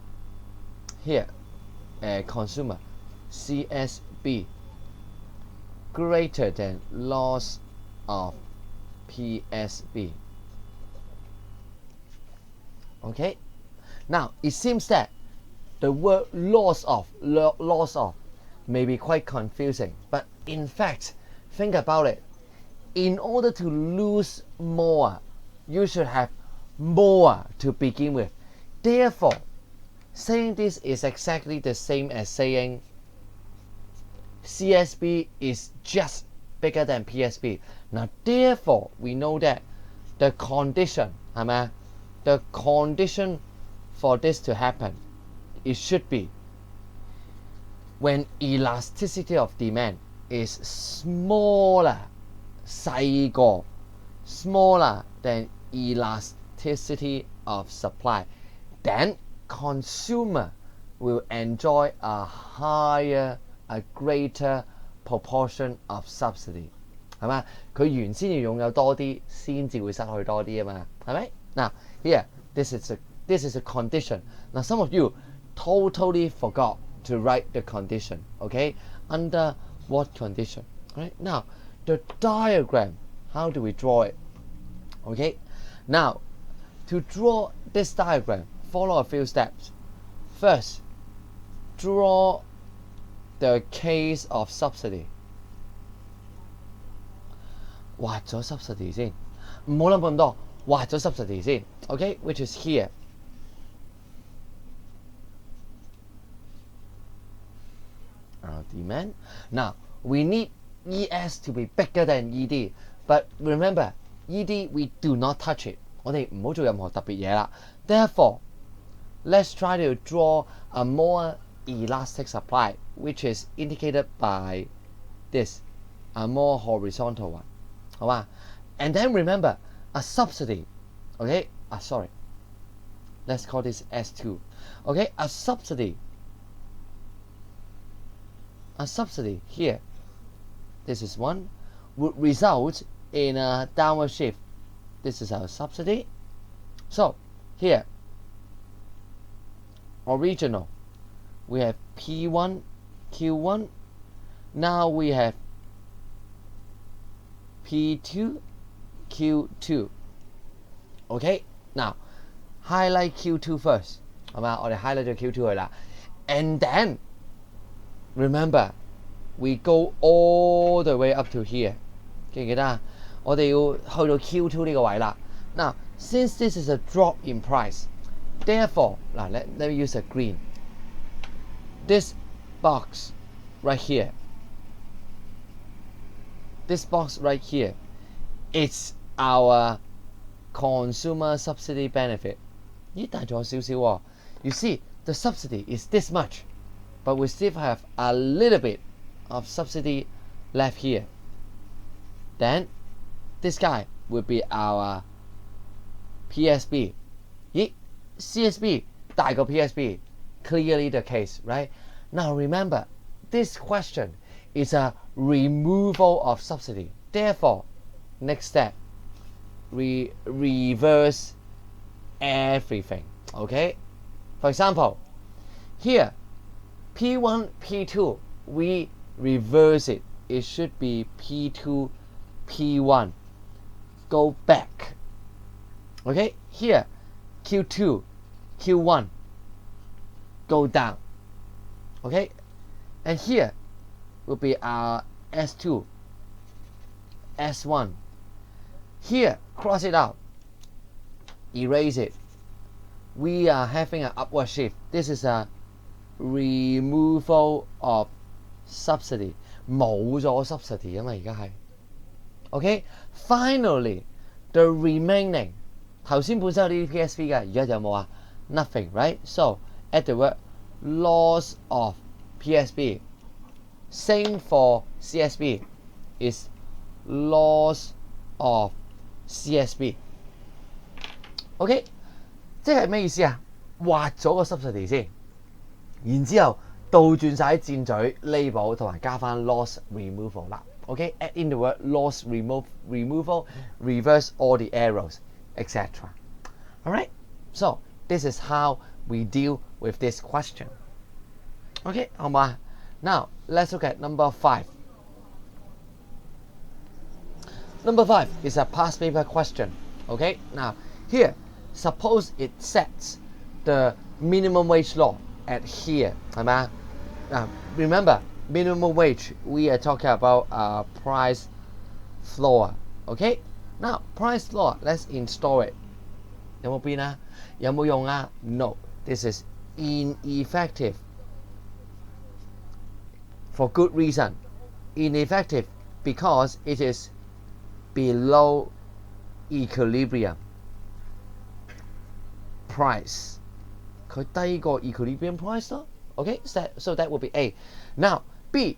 A: here, consumer CSB greater than loss of PSB. Okay, now it seems that the word loss of may be quite confusing, but in fact, think about it. In order to lose more, you should have more to begin with. Therefore, saying this is exactly the same as saying CSB is just bigger than PSB. Now, therefore, we know that the condition, the condition for this to happen, it should be when elasticity of demand is smaller, 細過 smaller than elasticity of supply, then consumer will enjoy a greater proportion of subsidy. 係嘛？佢原先要擁有多啲，先至會失去多啲啊嘛，係咪？ Now here, this is a condition. Now some of you totally forgot to write the condition. Okay, under what condition? Right now, the diagram. How do we draw it? Okay, now to draw this diagram, follow a few steps. First, draw the case of subsidy. 畫咗 subsidy 先，唔好諗咁多，畫咗 subsidy 先 ，OK, which is here. Our demand. Now we need ES to be bigger than ED, but remember, ED we do not touch it. 我哋唔好做任何特別嘢啦。Therefore, let's try to draw a more elastic supply, which is indicated by this, a more horizontal one. 好嘛 And then remember, a subsidy, okay? Sorry. Let's call this S2. Okay, a subsidy here, this is one, would result in a downward shift. This is our subsidy. So here, original, we have P1, Q1. Now we have P2, Q2. Okay, now highlight Q2 first. 係嘛？我哋 highlight 咗 Q2 去啦。And then remember, we go all the way up to here. 記唔記得啊？我哋要去到 Q2 呢個位啦。Now, since this is a drop in price, therefore, let me use a green. This box right here. This box right here, it's our consumer subsidy benefit. 咦，大咗少少喎。You see, the subsidy is this much, but we still have a little bit of subsidy left here. Then, this guy will be our PSB. 咦 CSB 大過 PSB. Clearly the case, right? Now remember, this question is a removal of subsidy. Therefore, next step, we reverse everything. Okay? For example, here, P1, P2, we reverse it. It should be P2, P1. Go back. Okay? Here, Q2, Q1. Go down. Okay? And here will be our S2, S1. Here, cross it out. Erase it. We are having an upward shift. This is a removal of subsidy. 冇咗 subsidy 啊嘛，而家係。Okay? Finally, the remaining. 頭先本身有啲 PSB 嘅，而家有冇啊？ Nothing, right? So, add the word loss of PSB. Same for CSB. Is loss of CSB. OK， 即係咩意思啊？畫咗個 subsidy 先，然之後倒轉晒啲箭嘴 label 同埋加翻 loss removal 啦。OK， add in the word loss removal, reverse all the arrows, etc. Alright, so this is how we deal with this question. OK， 好嘛？ Now let's look at number 5. Number 5 is a past paper question. Okay, now here, suppose it sets the minimum wage law at here. Now remember, minimum wage, we are talking about price floor. Okay, now price floor, let's install it. 有冇變啊？有冇用啊？ No, this is ineffective for good reason. Ineffective because it is below equilibrium price. 佢低過 equilibrium price 咯。Okay, so that would be A. Now B,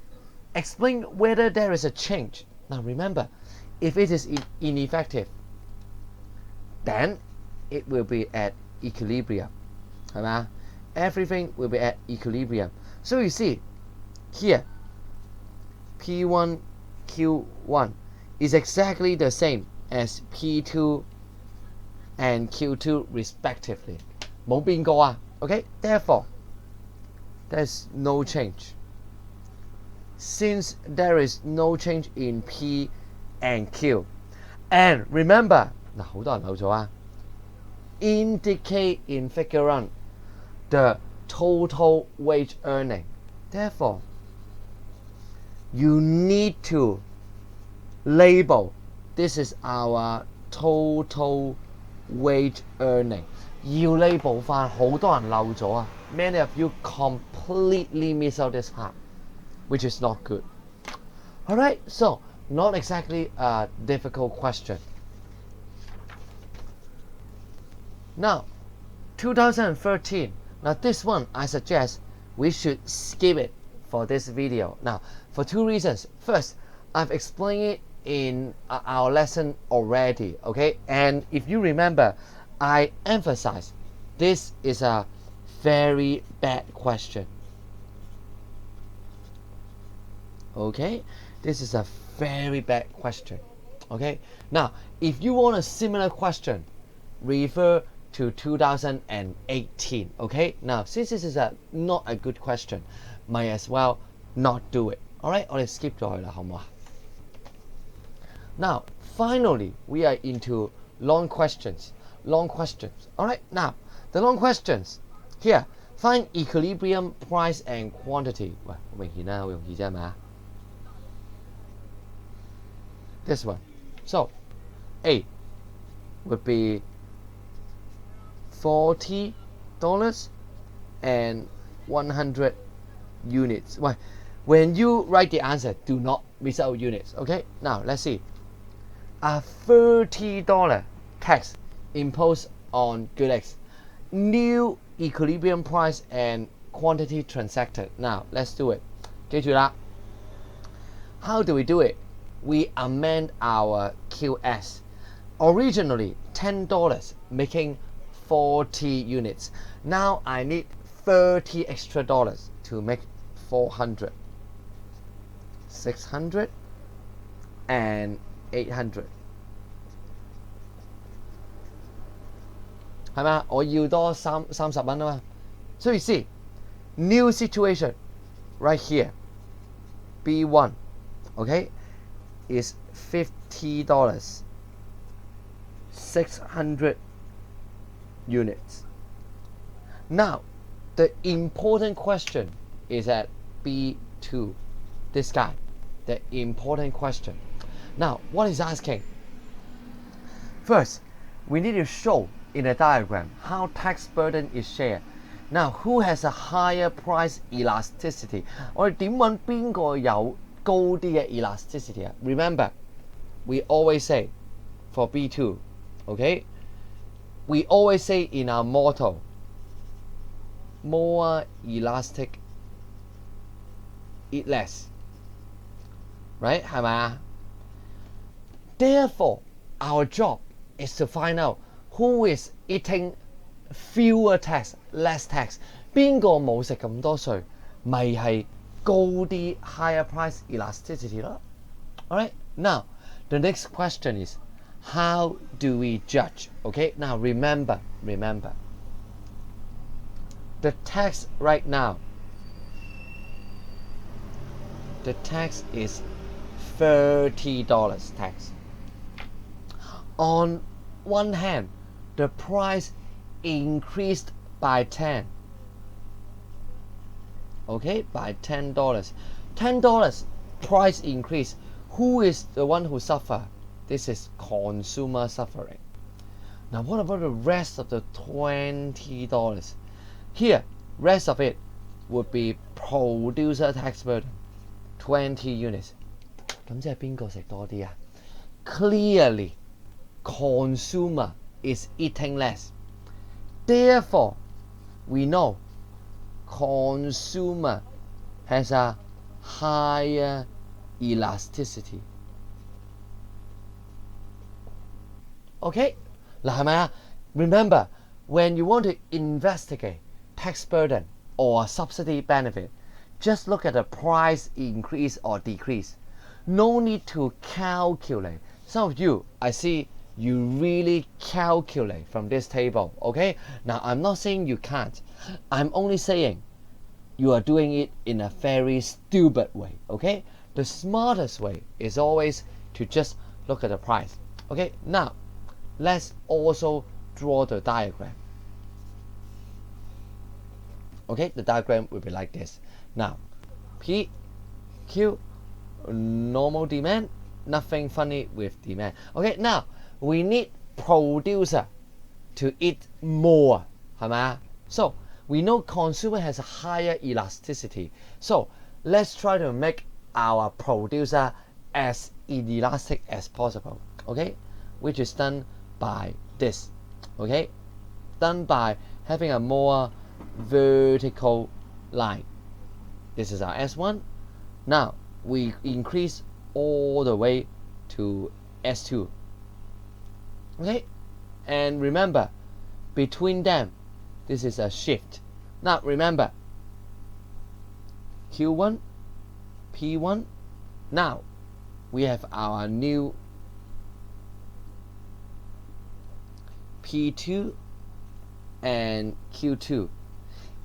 A: explain whether there is a change. Now remember, if it is ineffective, then it will be at equilibrium. 係咪？ Everything will be at equilibrium. So you see, here, P1, Q1 is exactly the same as P2 and Q2 respectively. 冇變過啊 Okay, therefore, there's no change. Since there is no change in P and Q, and remember, 嗱好多人漏咗啊 indicate in figure 1 the total wage earning. Therefore, you need to label this is our total wage earning. 要 label 返，好多人漏咗啊 Many of you completely miss out this part, which is not good. Alright, so not exactly a difficult question. Now, 2013. Now this one, I suggest we should skip it for this video. Now, for two reasons. First, I've explained it in our lesson already, okay? And if you remember, I emphasize this is a very bad question. Okay? This is a very bad question. Okay? Now, if you want a similar question, refer to 2018. Okay? Now, since this is not a good question, might as well not do it. Alright? 我哋 skip 咗佢啦，好唔好啊？ Now, finally, we are into long questions. Long questions. Alright? Now, the long questions. Here, find equilibrium price and quantity. 喂，好明顯啦，好容易啫嘛。 This one. So, A would be $40 and 100 units. Well, when you write the answer, do not miss out units. Okay? Now, let's see. A $30 tax imposed on good X. New equilibrium price and quantity transacted. Now, let's do it. 記住啦。 How do we do it? We amend our QS. Originally, $10, making 40 units. Now I need $30 extra to make 400, 600, and 800. 係咪？我要多30蚊啊嘛。So you see, new situation right here. B1, okay, is $50, 600 units. Now, the important question is at B2. This guy, the important question. Now, what is asking? First, we need to show in a diagram how tax burden is shared. Now, who has a higher price elasticity? 我哋點揾邊個有高啲嘅 elasticity 啊 Remember, we always say for B2, okay? We always say in our motto, more elastic, eat less. Right? 係咪啊 Therefore, our job is to find out who is eating fewer tax, less tax. 邊個冇食咁多稅，咪係高啲 higher price elasticity 咯。Alright, now the next question is, how do we judge? Okay, now remember, the tax right now, the tax is $30 tax. On one hand, the price increased by 10. Okay, by $10. $10 price increase. Who is the one who suffer? This is consumer suffering. Now, what about the rest of the $20? Here, Rest of it would be producer tax burden, 20 units. 咁即係邊個食多啲啊？ Clearly, consumer is eating less. Therefore, we know consumer has a higher elasticity. Okay? 嗱係咪啊？ Remember, when you want to investigate tax burden or subsidy benefit, just look at the price increase or decrease. No need to calculate. Some of you, I see you really calculate from this table. Okay? Now, I'm not saying you can't. I'm only saying you are doing it in a very stupid way. Okay? The smartest way is always to just look at the price. Okay? Now, let's also draw the diagram. Okay? The diagram will be like this. Now, P, Q, normal demand, nothing funny with demand. Okay, now we need producer to eat more, 係咪啊? So we know consumer has a higher elasticity. So let's try to make our producer as inelastic as possible. Okay, which is done by this. Okay, done by having a more vertical line. This is our S1. Now we increase all the way to S2. Okay, and remember, between them, this is a shift. Now remember, Q1, P1. Now we have our new P2 and Q2.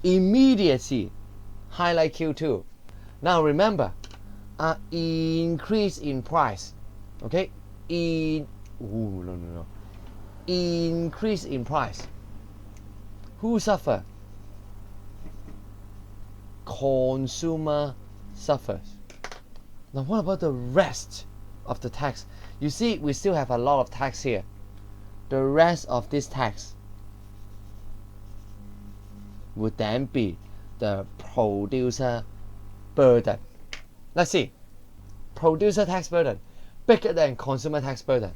A: Immediately highlight Q2. Now remember, increase in price. Okay, increase in price. Who suffer? Consumer suffers. Now what about the rest of the tax? You see, we still have a lot of tax here. The rest of this tax would then be the producer burden. Let's see. Producer tax burden bigger than consumer tax burden.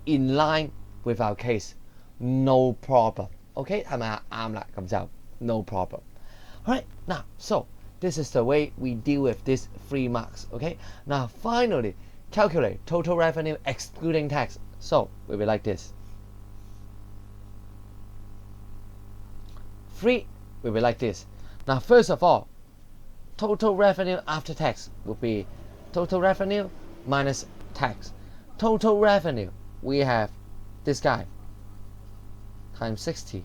A: In line with our case. No problem. Okay? 係咪啊？啱啦，咁就 no problem. Alright, now, so this is the way we deal with these 3 marks. Okay? Now, finally, calculate total revenue excluding tax. So, we will be like this. 3 will be like this. Now, first of all, total revenue after tax would be total revenue minus tax. Total revenue, we have this guy times 60.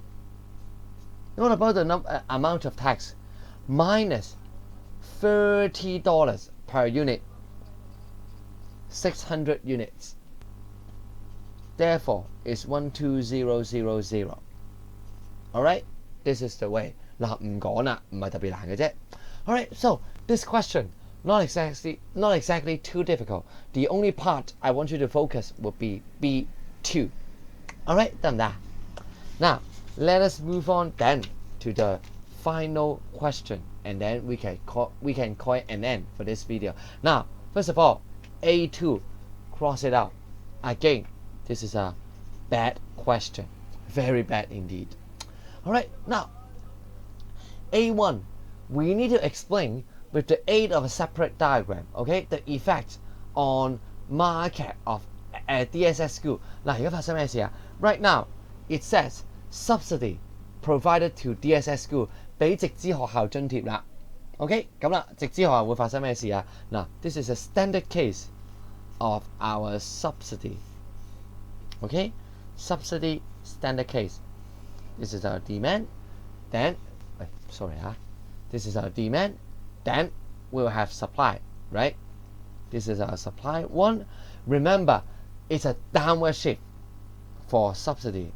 A: What about the amount of tax? Minus $30 per unit. 600 units. Therefore, it's 12000. Alright? This is the way. 嗱，唔講啦，唔係特別難嘅啫。Alright, so this question, not exactly too difficult. The only part I want you to focus would be B2. Alright, 得唔得？ Now, let us move on then to the final question, and then we can call it an end for this video. Now, first of all, A2, cross it out. Again, this is a bad question. Very bad indeed. Alright, now, A1, we need to explain with the aid of a separate diagram, okay, the effect on market of DSS school. 嗱，而家發生咩事啊？ Right now, it says subsidy provided to DSS school 俾直資學校津貼啦。OK， 咁啦，直資學校會發生咩事啊？嗱 ，this is a standard case of our subsidy. OK, subsidy standard case. This is our demand. Then, this is our demand. Then we'll have supply, right? This is our supply 1. Remember, it's a downward shift for subsidy.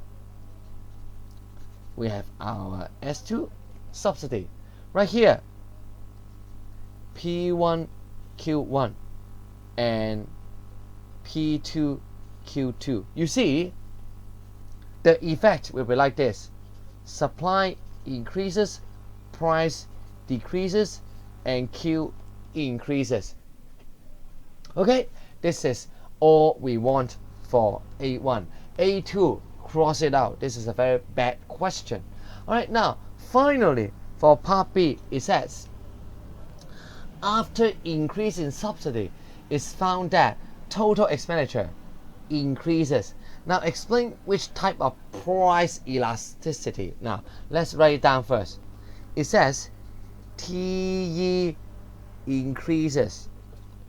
A: We have our S2 subsidy right here. P1, Q1 and P2, Q2. You see, the effect will be like this. Supply increases, price decreases and Q increases. Okay, this is all we want for A1. A2, cross it out. This is a very bad question. Alright, now finally for part B, it says after increase in subsidy, it's found that total expenditure increases. Now explain which type of price elasticity. Now let's write it down first. It says TE increases.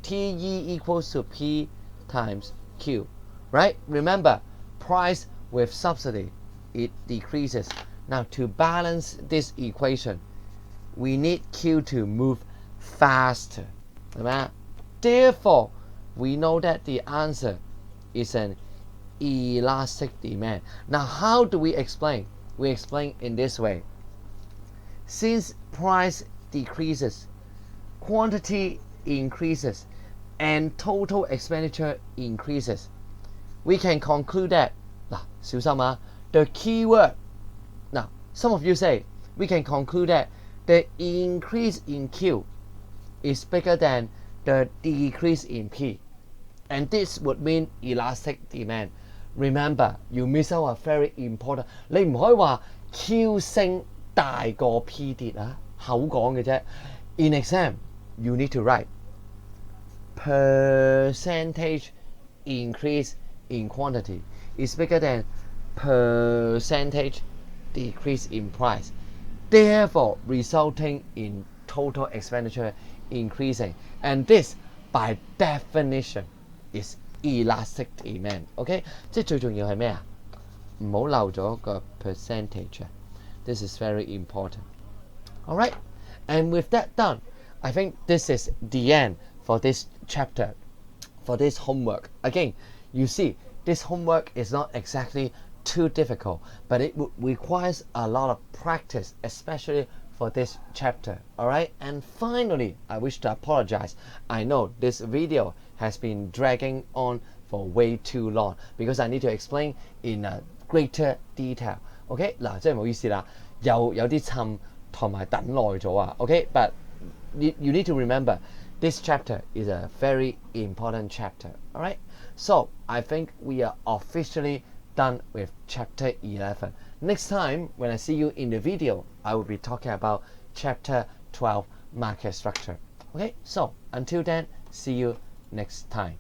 A: TE equals to P times Q, right? Remember, price with subsidy, it decreases. Now to balance this equation, we need Q to move faster. Therefore, we know that the answer is an elastic demand. Now how do we explain? We explain in this way. Since price decreases, quantity increases, and total expenditure increases, we can conclude that, 小心啊, the keyword, now some of you say, we can conclude that the increase in Q is bigger than the decrease in P, and this would mean elastic demand. Remember, you miss out a very important, 你唔可以話 Q 升大過 P 跌啊，口講嘅啫。In exam, you need to write percentage increase in quantity is bigger than percentage decrease in price, therefore resulting in total expenditure increasing, and this by definition is elastic demand. OK， 即係最重要係咩啊？唔好漏咗個 percentage。This is very important. Alright, and with that done, I think this is the end for this chapter, for this homework. Again, you see, this homework is not exactly too difficult, but it requires a lot of practice, especially for this chapter. Alright, and finally, I wish to apologize. I know this video has been dragging on for way too long because I need to explain in a greater detail. OK， 嗱，真係唔好意思啦，有啲沉同埋等耐咗啊。OK，but you need to remember this chapter is a very important chapter. Alright, so I think we are officially done with chapter 11. Next time when I see you in the video, I will be talking about chapter 12, market structure. Okay, so until then, see you next time.